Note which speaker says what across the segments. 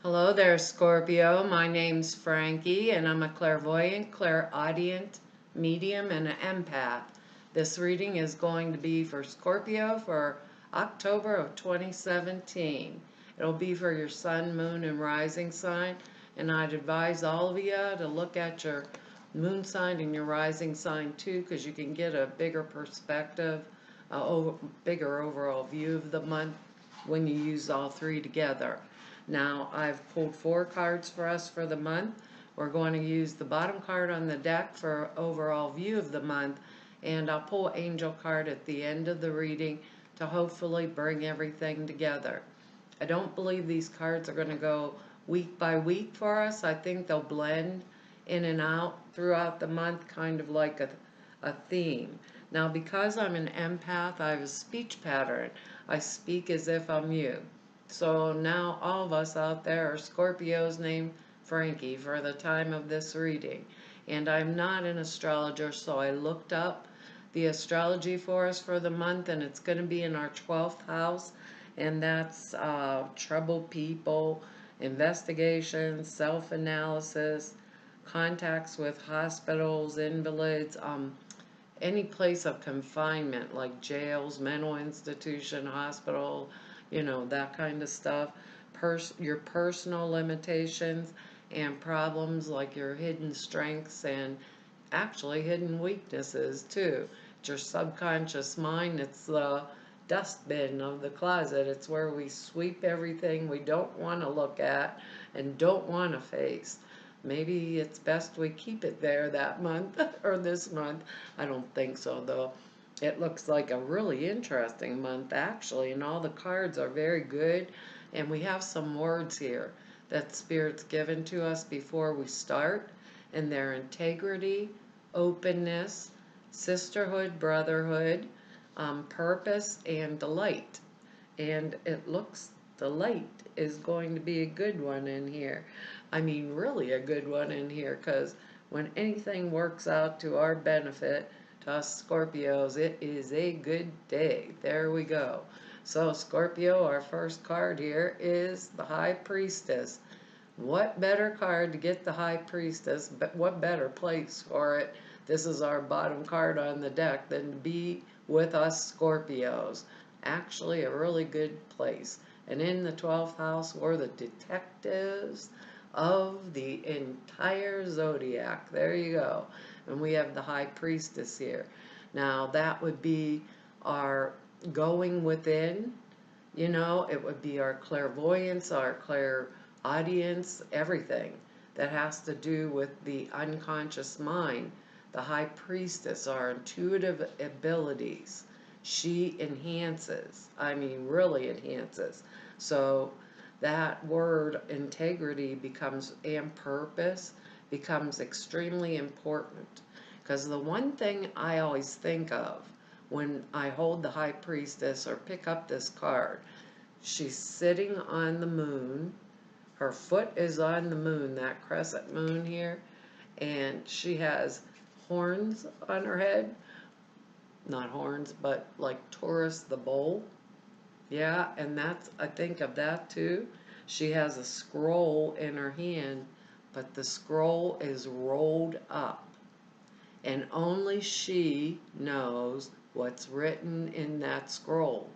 Speaker 1: Hello there, Scorpio. My name's Frankie, and I'm a clairvoyant, clairaudient, medium, and an empath. This reading is going to be for Scorpio for October of 2017. It'll be for your sun, moon, and rising sign, and I'd advise all of you to look at your moon sign and your rising sign too, because you can get a bigger perspective, bigger overall view of the month when you use all three together. Now I've pulled 4 cards for us for the month. We're going to use the bottom card on the deck for overall view of the month, and I'll pull angel card at the end of the reading to hopefully bring everything together. I don't believe these cards are going to go week by week for us. I think they'll blend in and out throughout the month, kind of like a theme. Now, because I'm an empath, I have a speech pattern. I speak as if I'm you. So now all of us out there are Scorpios named Frankie for the time of this reading. And I'm not an astrologer, so I looked up the astrology for us for the month, and it's going to be in our 12th house, and that's troubled people, investigations, self-analysis, contacts with hospitals, invalids, any place of confinement like jails, mental institution, hospital, that kind of stuff. Your personal limitations and problems like your hidden strengths and actually hidden weaknesses too. It's your subconscious mind. It's the dustbin of the closet. It's where we sweep everything we don't want to look at and don't want to face. Maybe it's best we keep it there that month or this month. I don't think so though. It looks like a really interesting month actually, and all the cards are very good, and we have some words here that Spirit's given to us before we start, and they're integrity, openness, sisterhood, brotherhood, purpose, and delight. And it looks delight is going to be a good one in here. I mean, really a good one in here, because when anything works out to our benefit, to us Scorpios, it is a good day. There we go. So Scorpio, our first card here is the High Priestess. What better card to get the High Priestess, but what better place for it? This is our bottom card on the deck than to be with us Scorpios. Actually a really good place. And in the 12th house, we're the detectives of the entire zodiac. There you go. And we have the High Priestess here. Now that would be our going within, it would be our clairvoyance, our clairaudience, everything that has to do with the unconscious mind. The High Priestess, our intuitive abilities. She enhances, I mean really enhances. So that word integrity becomes, and purpose, becomes extremely important. Because the one thing I always think of when I hold the High Priestess or pick up this card, she's sitting on the moon, her foot is on the moon, that crescent moon here, and she has horns on her head. Not horns, but like Taurus the bull. Yeah, and I think of that too. She has a scroll in her hand, but the scroll is rolled up. And only she knows what's written in that scroll.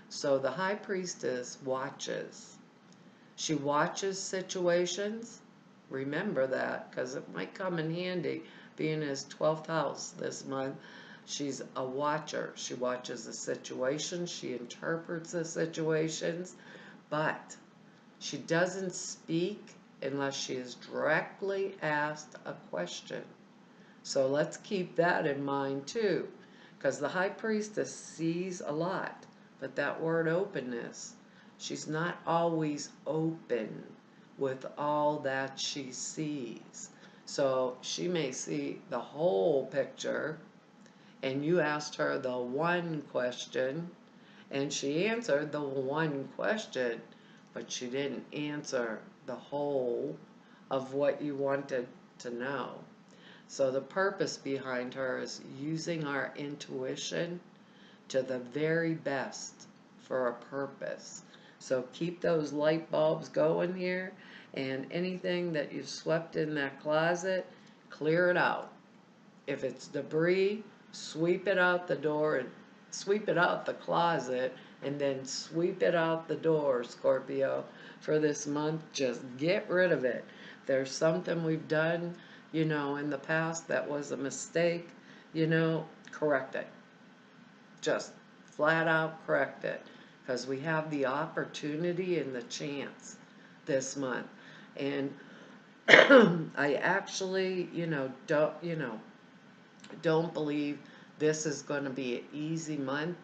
Speaker 1: So the High Priestess watches. She watches situations. Remember that, because it might come in handy being his 12th house this month. She's a watcher. She watches the situations. She interprets the situations. But she doesn't speak unless she is directly asked a question. So let's keep that in mind too, because the High Priestess sees a lot, but that word openness, she's not always open with all that she sees. So she may see the whole picture, and you asked her the one question, and she answered the one question, but she didn't answer the whole of what you wanted to know. So the purpose behind her is using our intuition to the very best for a purpose. So keep those light bulbs going here, and anything that you've swept in that closet, clear it out. If it's debris, sweep it out the door and sweep it out the closet, and then sweep it out the door, Scorpio, for this month. Just get rid of it. If there's something we've done, in the past that was a mistake, correct it. Just flat out correct it. Because we have the opportunity and the chance this month. And I actually, don't believe this is going to be an easy month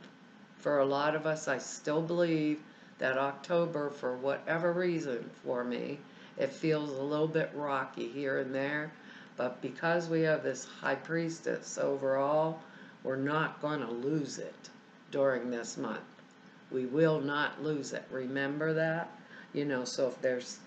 Speaker 1: for a lot of us. I still believe that October, for whatever reason for me, it feels a little bit rocky here and there. But because we have this High Priestess overall, we're not going to lose it during this month. We will not lose it. Remember that? So if there's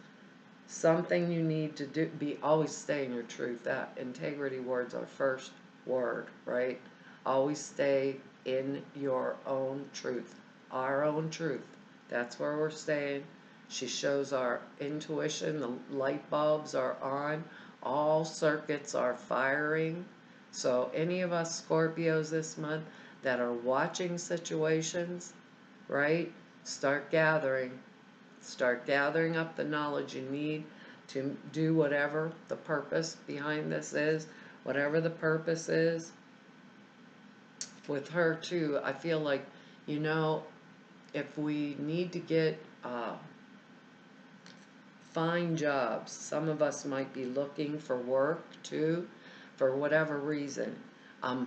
Speaker 1: something you need to do, always stay in your truth. That integrity word's our first word, right? Always stay in your own truth. Our own truth. That's where we're staying. She shows our intuition. The light bulbs are on. All circuits are firing. So any of us Scorpios this month that are watching situations, right? Start gathering up the knowledge you need to do whatever the purpose behind this is, whatever the purpose is. With her too, I feel like, if we need to get find jobs, some of us might be looking for work too, for whatever reason,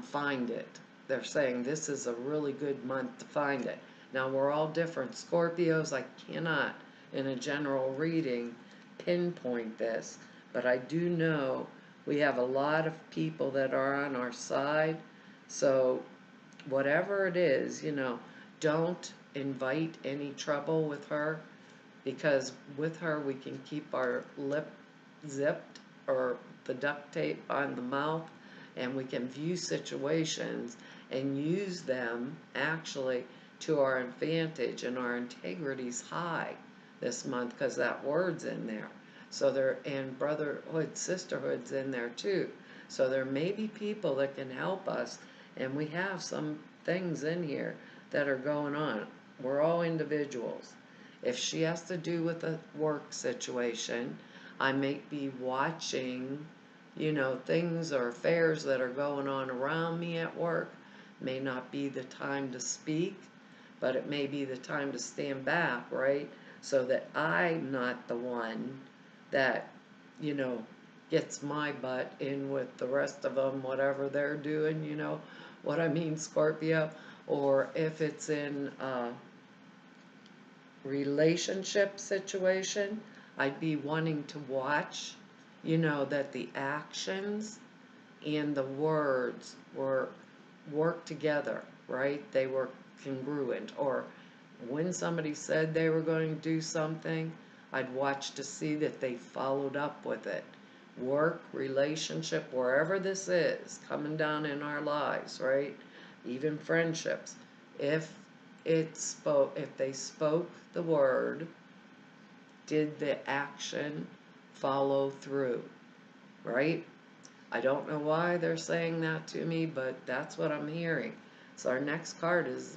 Speaker 1: find it. They're saying this is a really good month to find it. Now, we're all different Scorpios. I cannot, in a general reading, pinpoint this, but I do know we have a lot of people that are on our side. So whatever it is, don't invite any trouble with her, because with her we can keep our lip zipped or the duct tape on the mouth, and we can view situations and use them actually to our advantage, and our integrity's high this month because that word's in there. So and brotherhood, sisterhood's in there too. So there may be people that can help us, and we have some things in here that are going on. We're all individuals. If she has to do with a work situation, I may be watching, things or affairs that are going on around me at work. May not be the time to speak, but it may be the time to stand back, right? So that I'm not the one that, gets my butt in with the rest of them, whatever they're doing, what I mean, Scorpio. Or if it's in a relationship situation, I'd be wanting to watch, that the actions and the words work together, right? They were congruent. Or when somebody said they were going to do something, I'd watch to see that they followed up with it. Work, relationship, wherever this is coming down in our lives, right? Even friendships. If they spoke the word, did the action follow through, right? I don't know why they're saying that to me, but that's what I'm hearing. So our next card is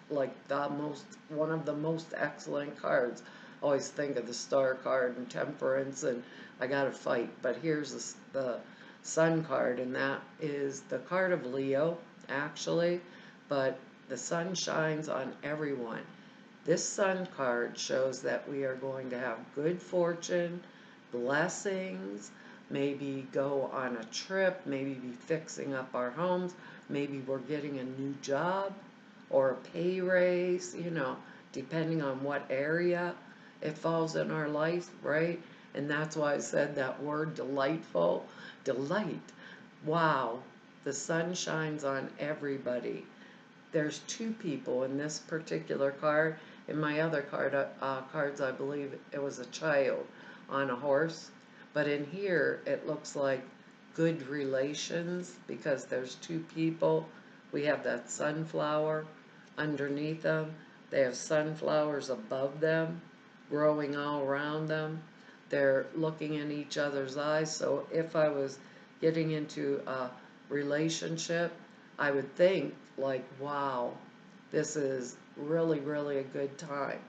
Speaker 1: one of the most excellent cards. Always think of the Star card and Temperance, and I gotta fight. But here's the Sun card, and that is the card of Leo, actually. But the sun shines on everyone. This Sun card shows that we are going to have good fortune, blessings, maybe go on a trip, maybe be fixing up our homes, maybe we're getting a new job or a pay raise, depending on what area it falls in our life, right? And that's why I said that word delightful. Delight. Wow. The sun shines on everybody. There's two people in this particular card. In my other cards, I believe it was a child on a horse. But in here, it looks like good relations because there's two people. We have that sunflower underneath them. They have sunflowers above them, growing all around them. They're looking in each other's eyes. So if I was getting into a relationship, I would think like, wow, this is really, really a good time.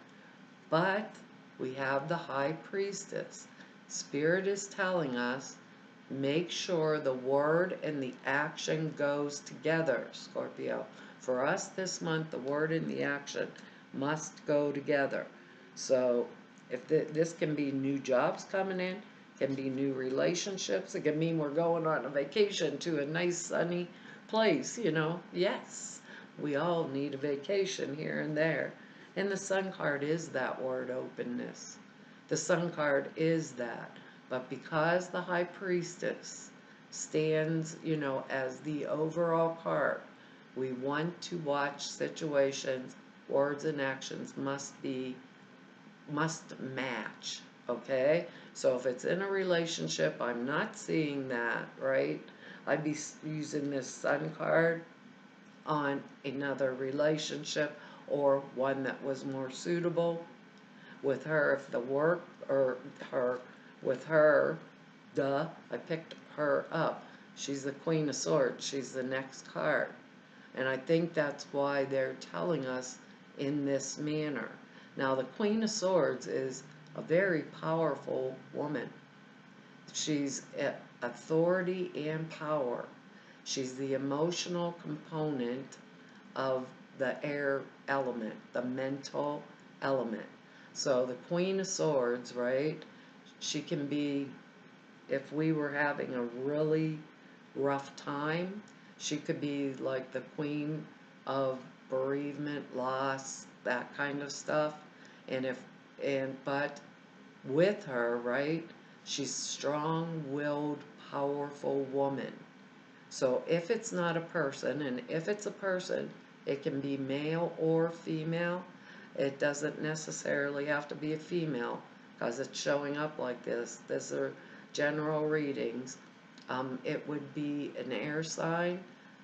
Speaker 1: But we have the High Priestess. Spirit is telling us, make sure the word and the action goes together, Scorpio. For us this month, the word and the action must go together. So if this can be new jobs coming in, can be new relationships, it can mean we're going on a vacation to a nice sunny place, you know. Yes, we all need a vacation here and there. And the Sun card is that word, openness. The Sun card is that. But because the High Priestess stands, you know, as the overall card, we want to watch situations, words and actions must match, okay? So if it's in a relationship, I'm not seeing that, right? I'd be using this Sun card on another relationship or one that was more suitable with her. If the work or her with her, I picked her up. She's the Queen of Swords. She's the next card. And I think that's why they're telling us in this manner. Now, the Queen of Swords is a very powerful woman. She's authority and power. She's the emotional component of the air element, the mental element. So the Queen of Swords, right? She can be, if we were having a really rough time, she could be like the queen of bereavement, loss, that kind of stuff. But with her, right, she's strong-willed, powerful woman. So if it's not a person, and if it's a person, it can be male or female. It doesn't necessarily have to be a female because it's showing up like this. These are general readings. It would be an air sign,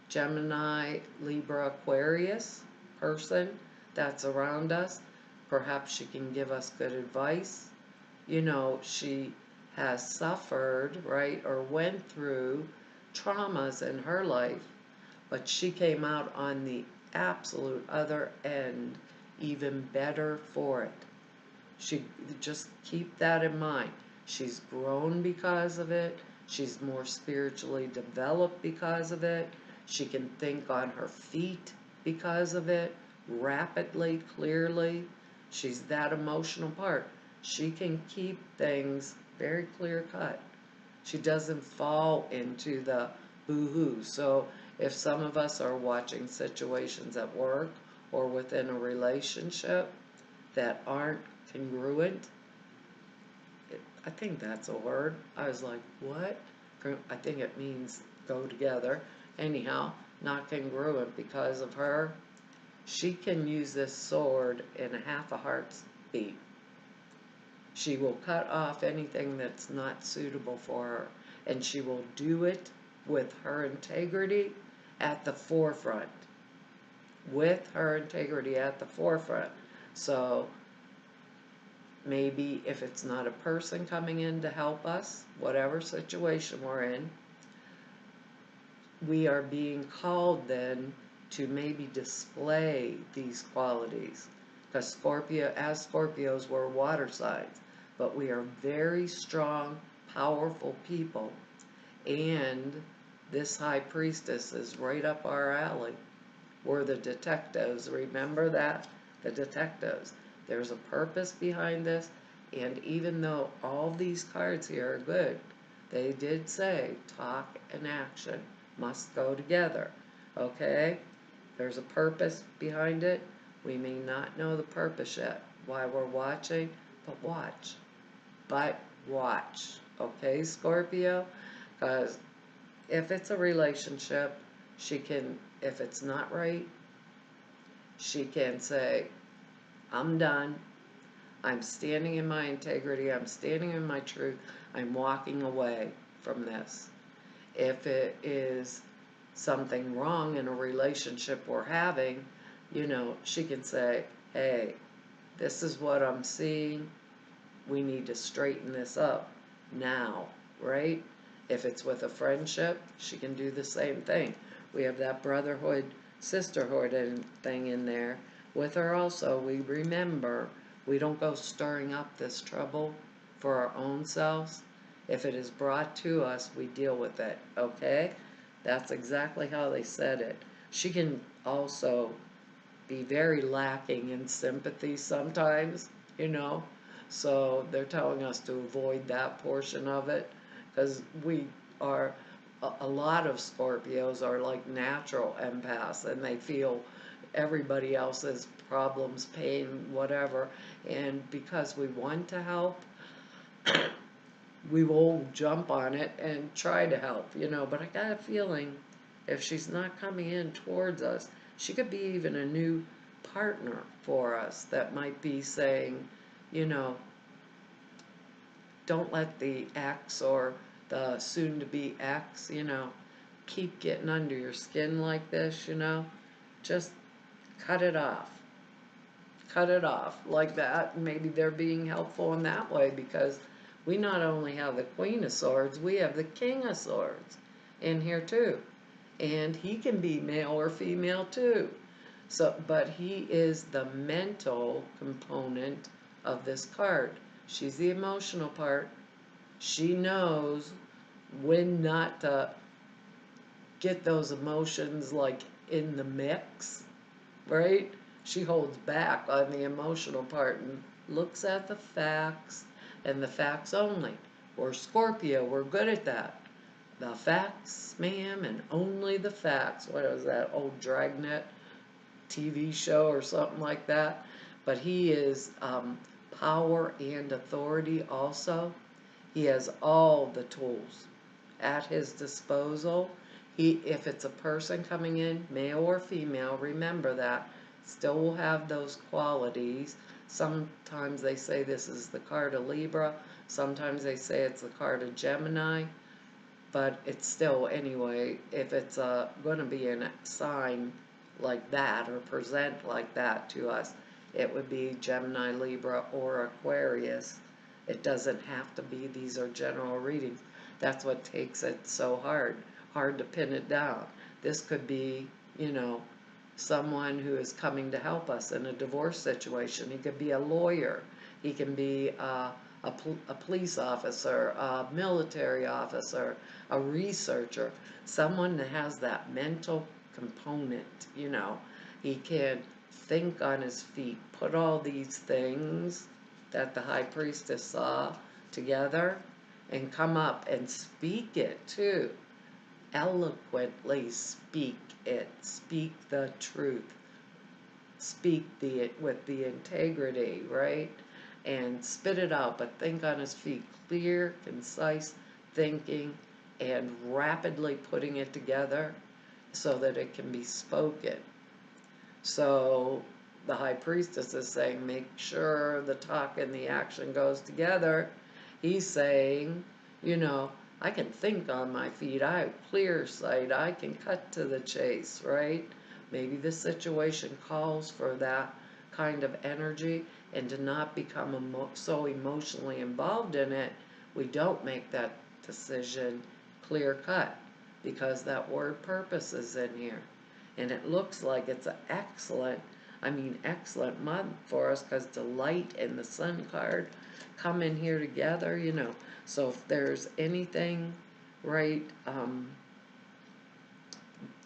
Speaker 1: Gemini, Libra, Aquarius person that's around us. Perhaps she can give us good advice. You know, she has suffered, right, or went through traumas in her life, but she came out on the absolute other end even better for it. She just keep that in mind. She's grown because of it. She's more spiritually developed because of it. She can think on her feet because of it, rapidly, clearly. She's that emotional part. She can keep things very clear cut. She doesn't fall into the boo-hoo. So if some of us are watching situations at work or within a relationship that aren't congruent, I think that's a word. I was like, what? I think it means go together. Anyhow, not congruent because of her. She can use this sword in a half a heart's beat. She will cut off anything that's not suitable for her. And she will do it with her integrity at the forefront. With her integrity at the forefront. So maybe if it's not a person coming in to help us, whatever situation we're in, we are being called then to maybe display these qualities. Because as Scorpios, we're water signs, but we are very strong, powerful people. And this High Priestess is right up our alley. We're the detectives. Remember that? The detectives. There's a purpose behind this, and even though all these cards here are good, they did say talk and action must go together, okay? There's a purpose behind it. We may not know the purpose yet, why we're watching, but watch. But watch, okay, Scorpio? Because if it's a relationship, if it's not right, she can say, I'm done. I'm standing in my integrity. I'm standing in my truth. I'm walking away from this. If it is something wrong in a relationship we're having, you know, she can say, hey, this is what I'm seeing. We need to straighten this up now, right? If it's with a friendship, she can do the same thing. We have that brotherhood, sisterhood and thing in there. With her also, we remember we don't go stirring up this trouble for our own selves. If it is brought to us, we deal with it, okay? That's exactly how they said it. She can also be very lacking in sympathy sometimes, you know. So they're telling us to avoid that portion of it because we are, a lot of Scorpios are like natural empaths and they feel everybody else's problems, pain, whatever. And because we want to help, we will jump on it and try to help, you know. But I got a feeling if she's not coming in towards us, she could be even a new partner for us that might be saying, you know, don't let the ex or the soon to be ex, you know, keep getting under your skin like this, you know. Just cut it off. Cut it off like that. Maybe they're being helpful in that way because we not only have the Queen of Swords, we have the King of Swords in here too. And he can be male or female too. So, but he is the mental component of this card. She's the emotional part. She knows when not to get those emotions like in the mix, right? She holds back on the emotional part and looks at the facts and the facts only. We're Scorpio, we're good at that. The facts, ma'am, and only the facts. What was that old Dragnet TV show or something like that? But he is power and authority also. He has all the tools at his disposal. If it's a person coming in, male or female, remember that, still will have those qualities. Sometimes they say this is the card of Libra, sometimes they say it's the card of Gemini, but it's still, anyway, if it's going to be a sign like that or present like that to us, it would be Gemini, Libra, or Aquarius. It doesn't have to be, these are general readings. That's what takes it so hard to pin it down. This could be, you know, someone who is coming to help us in a divorce situation. He could be a lawyer. He can be a police officer, a military officer, a researcher, someone that has that mental component, you know. He can think on his feet, put all these things that the High Priestess saw together and come up and speak it too. Eloquently speak it. Speak the truth. Speak with the integrity, right? And spit it out, but think on his feet. Clear, concise thinking and rapidly putting it together so that it can be spoken. So the High Priestess is saying, make sure the talk and the action goes together. He's saying, you know, I can think on my feet. I have clear sight. I can cut to the chase, right? Maybe the situation calls for that kind of energy, and to not become so emotionally involved in it, we don't make that decision clear cut because that word purpose is in here. And it looks like it's an excellent month for us because the light and the sun card come in here together, you know. So if there's anything, right,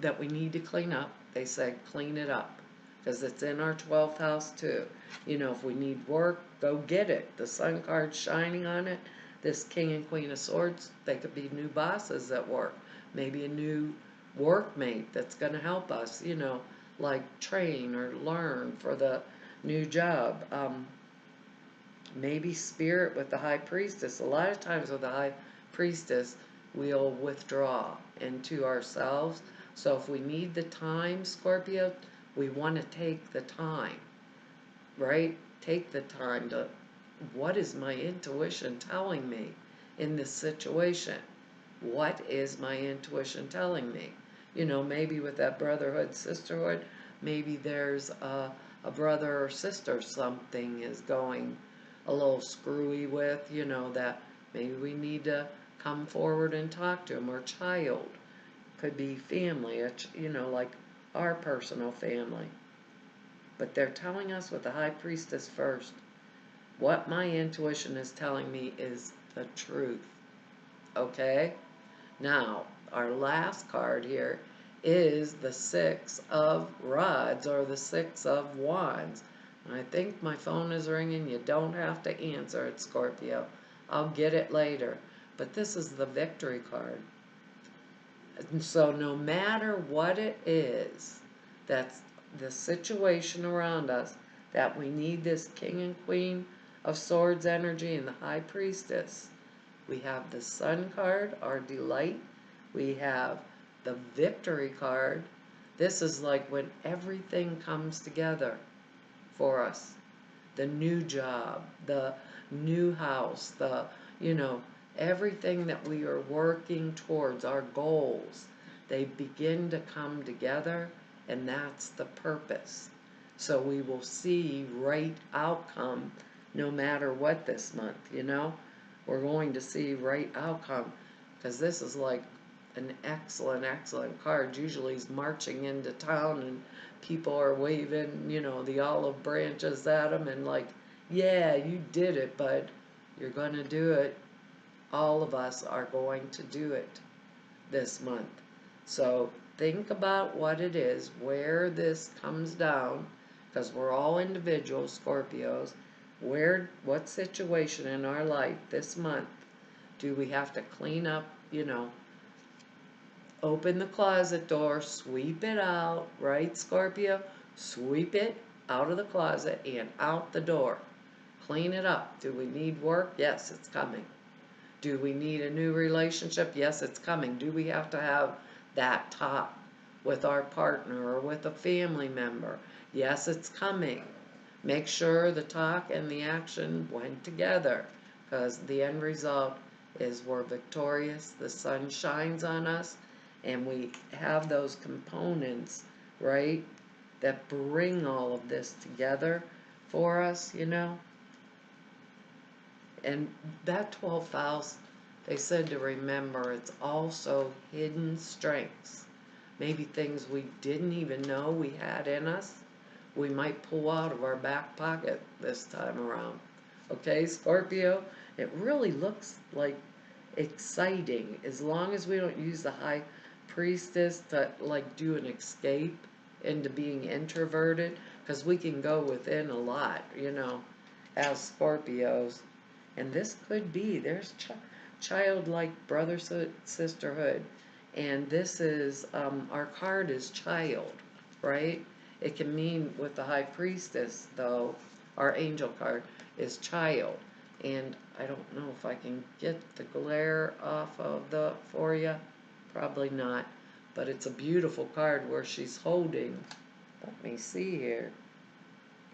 Speaker 1: that we need to clean up, they say clean it up because it's in our 12th house too. You know, if we need work, go get it. The sun card shining on it, this King and Queen of Swords, they could be new bosses at work. Maybe a new workmate that's going to help us, you know, like train or learn for the new job. Maybe spirit with the High Priestess. A lot of times with the High Priestess, we'll withdraw into ourselves. So if we need the time, Scorpio, we want to take the time, right? Take the time to, what is my intuition telling me in this situation? What is my intuition telling me? You know, maybe with that brotherhood, sisterhood, maybe there's a a brother or sister something is going a little screwy with, you know, that maybe we need to come forward and talk to them, or child. Could be family, you know, like our personal family. But they're telling us with the High Priestess first, what my intuition is telling me is the truth. Okay? Now, our last card here is the Six of Rods, or the Six of Wands. I think my phone is ringing. You don't have to answer it, Scorpio. I'll get it later. But this is the Victory card. And so no matter what it is, that's the situation around us, that we need this King and Queen of Swords energy and the High Priestess. We have the Sun card, our delight. We have the Victory card. This is like when everything comes together for us. The new job, the new house, the, you know, everything that we are working towards, our goals, they begin to come together, and that's the purpose. So we will see right outcome no matter what this month, you know? We're going to see right outcome, because this is like an excellent, excellent card. Usually he's marching into town and people are waving, you know, the olive branches at him and like, yeah, you did it, bud. You're going to do it. All of us are going to do it this month. So think about what it is, where this comes down, because we're all individuals, Scorpios. What situation in our life this month do we have to clean up, you know, open the closet door, sweep it out, right, Scorpio? Sweep it out of the closet and out the door. Clean it up. Do we need work? Yes, it's coming. Do we need a new relationship? Yes, it's coming. Do we have to have that talk with our partner or with a family member? Yes, it's coming. Make sure the talk and the action went together, because the end result is we're victorious, the sun shines on us, and we have those components, right, that bring all of this together for us, you know. And that 12th house, they said to remember, it's also hidden strengths. Maybe things we didn't even know we had in us, we might pull out of our back pocket this time around. Okay, Scorpio, it really looks like exciting, as long as we don't use the High Priestess to like do an escape into being introverted, because we can go within a lot, you know, as Scorpios. And this could be, there's childlike brother sisterhood, and this is our card is child, right? It can mean, with the High Priestess though, our angel card is child. And I don't know if I can get the glare off of the for you. Probably not. But it's a beautiful card where she's holding, let me see here.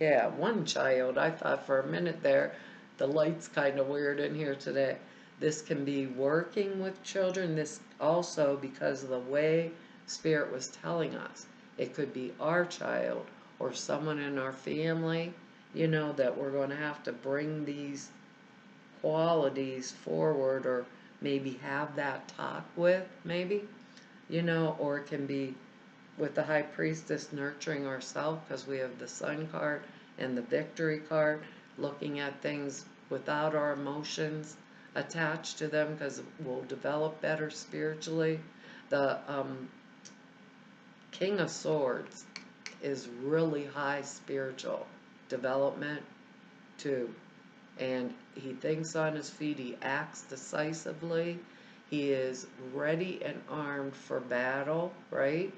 Speaker 1: Yeah, one child. I thought for a minute there, the light's kind of weird in here today. This can be working with children. This also, because of the way Spirit was telling us, it could be our child or someone in our family, you know, that we're going to have to bring these qualities forward, or maybe have that talk with, maybe, you know. Or it can be with the High Priestess nurturing ourselves, because we have the Sun card and the Victory card, looking at things without our emotions attached to them, because we'll develop better spiritually. The King of Swords is really high spiritual development too. And he thinks on his feet, he acts decisively, he is ready and armed for battle, right?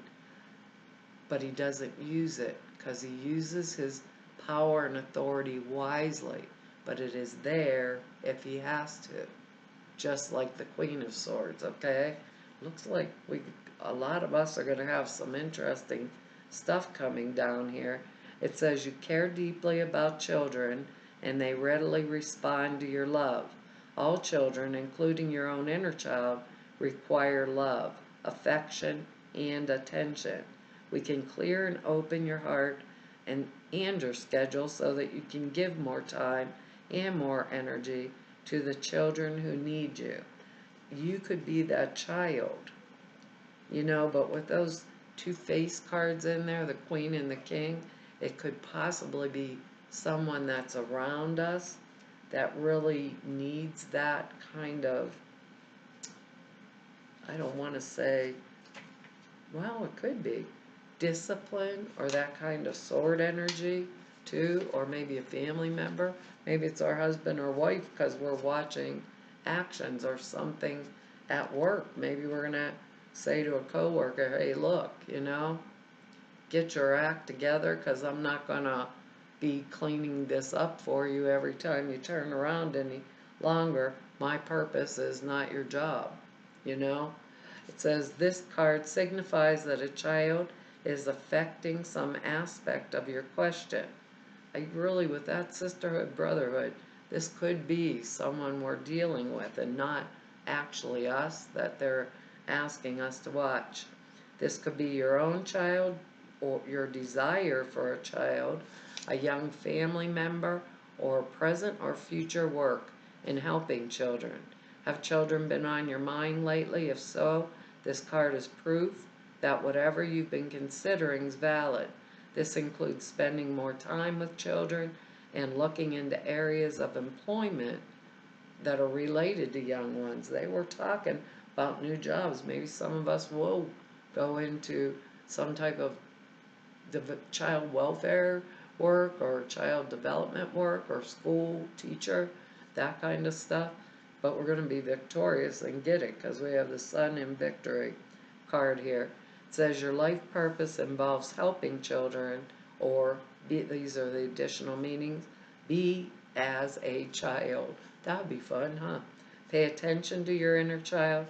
Speaker 1: But he doesn't use it, because he uses his power and authority wisely. But it is there if he has to, just like the Queen of Swords, okay? Looks like a lot of us are going to have some interesting stuff coming down here. It says you care deeply about children, and they readily respond to your love. All children, including your own inner child, require love, affection, and attention. We can clear and open your heart and and your schedule so that you can give more time and more energy to the children who need you. You could be that child, but with those two face cards in there, the Queen and the King, it could possibly be someone that's around us that really needs that kind of, I don't want to say, well, it could be discipline or that kind of sword energy too, or maybe a family member. Maybe it's our husband or wife because we're watching actions or something at work. Maybe we're going to say to a coworker, hey, look, get your act together because I'm not going to be cleaning this up for you every time you turn around any longer. My purpose is not your job, you know? It says this card signifies that a child is affecting some aspect of your question. With that sisterhood, brotherhood, this could be someone we're dealing with and not actually us that they're asking us to watch. This could be your own child or your desire for a child, a young family member, or present or future work in helping children. Have children been on your mind lately? If so, this card is proof that whatever you've been considering is valid. This includes spending more time with children and looking into areas of employment that are related to young ones. They were talking about new jobs. Maybe some of us will go into some type of child welfare work or child development work or school teacher, that kind of stuff. But we're going to be victorious and get it because we have the Sun in Victory card here. It says your life purpose involves helping children, or these are the additional meanings, be as a child. That would be fun, huh? Pay attention to your inner child,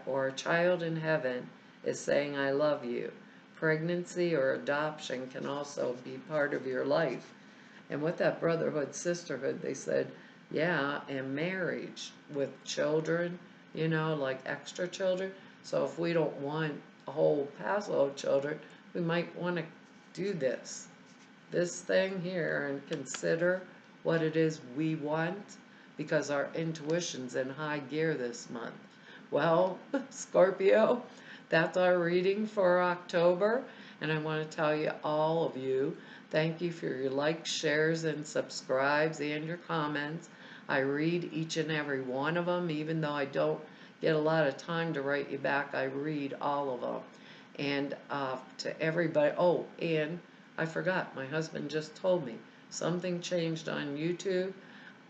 Speaker 1: or a child in heaven is saying, I love you. Pregnancy or adoption can also be part of your life. And with that brotherhood, sisterhood, they said, yeah, and marriage with children, like extra children. So if we don't want a whole passel of children, we might want to do this thing here and consider what it is we want because our intuition's in high gear this month. Well, Scorpio, that's our reading for October, and I want to tell all of you, thank you for your likes, shares, and subscribes and your comments. I read each and every one of them, even though I don't get a lot of time to write you back. I read all of them. And to everybody, oh, and I forgot, my husband just told me something changed on YouTube.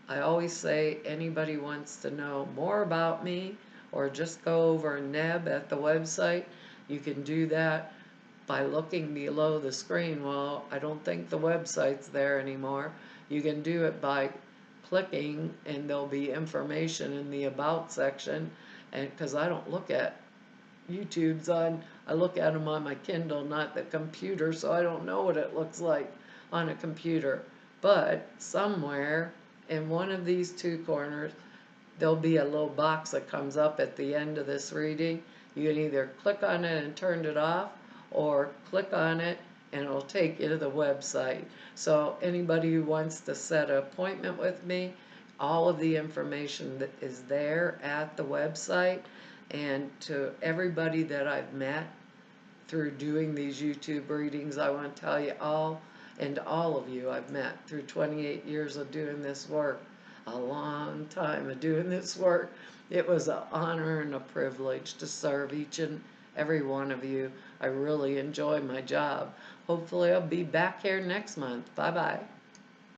Speaker 1: I always say anybody wants to know more about me or just go over Neb at the website, you can do that by looking below the screen. Well, I don't think the website's there anymore. You can do it by clicking and there'll be information in the About section, and because I don't look at YouTube's I look at them on my Kindle, not the computer, so I don't know what it looks like on a computer. But somewhere in one of these two corners, there'll be a little box that comes up at the end of this reading. You can either click on it and turn it off, or click on it and it'll take you to the website. So anybody who wants to set an appointment with me, all of the information that is there at the website. And to everybody that I've met through doing these YouTube readings, I want to tell you all, and all of you I've met through 28 years of doing this work, a long time of doing this work. It was an honor and a privilege to serve each and every one of you. I really enjoy my job. Hopefully I'll be back here next month. Bye-bye.